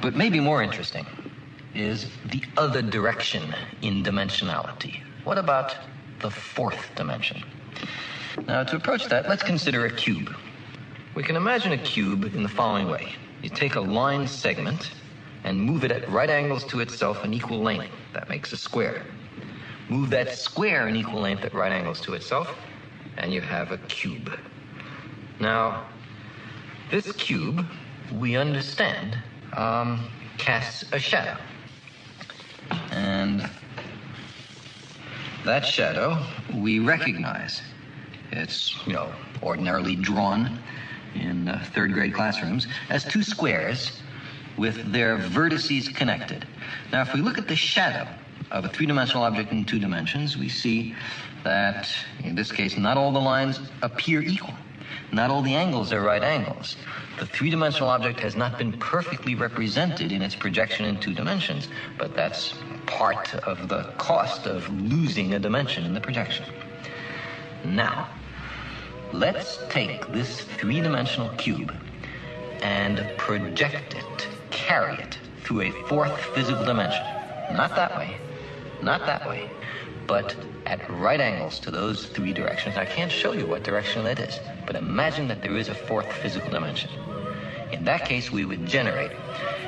But maybe more interesting is the other direction in dimensionality. What about the fourth dimension? Now, to approach that, let's consider a cube. We can imagine a cube in the following way. You take a line segment and move it at right angles to itself in equal length. That makes a square. Move that square in equal length at right angles to itself, and you have a cube. Now, this cube, we understand, casts a shadow. And that shadow we recognize. It's, ordinarily drawn in third grade classrooms as two squares with their vertices connected. Now, if we look at the shadow of a three-dimensional object in two dimensions, we see that, in this case, not all the lines appear equal. Not all the angles are right angles. The three-dimensional object has not been perfectly represented in its projection in two dimensions, but that's part of the cost of losing a dimension in the projection. Now, let's take this three-dimensional cube and project it, carry it through a fourth physical dimension. Not that way, but at right angles to those three directions. I can't show you what direction that is, but imagine that there is a fourth physical dimension. In that case, we would generate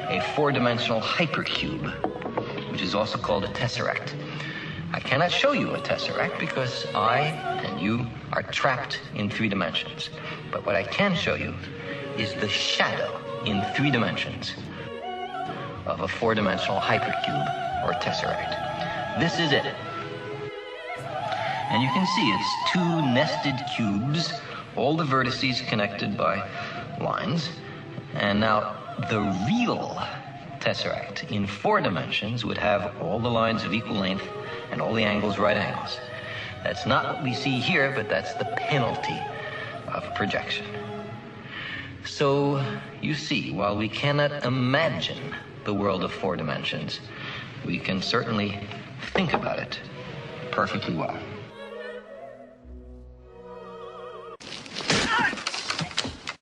a four-dimensional hypercube, which is also called a tesseract. I cannot show you a tesseract because I and you are trapped in three dimensions. But what I can show you is the shadow in three dimensions of a four-dimensional hypercube or tesseract. This is it. And you can see it's two nested cubes, all the vertices connected by lines. And now the real tesseract in four dimensions would have all the lines of equal length and all the angles right angles. That's not what we see here, but that's the penalty of projection. So you see, while we cannot imagine the world of four dimensions, we can certainly think about it perfectly well.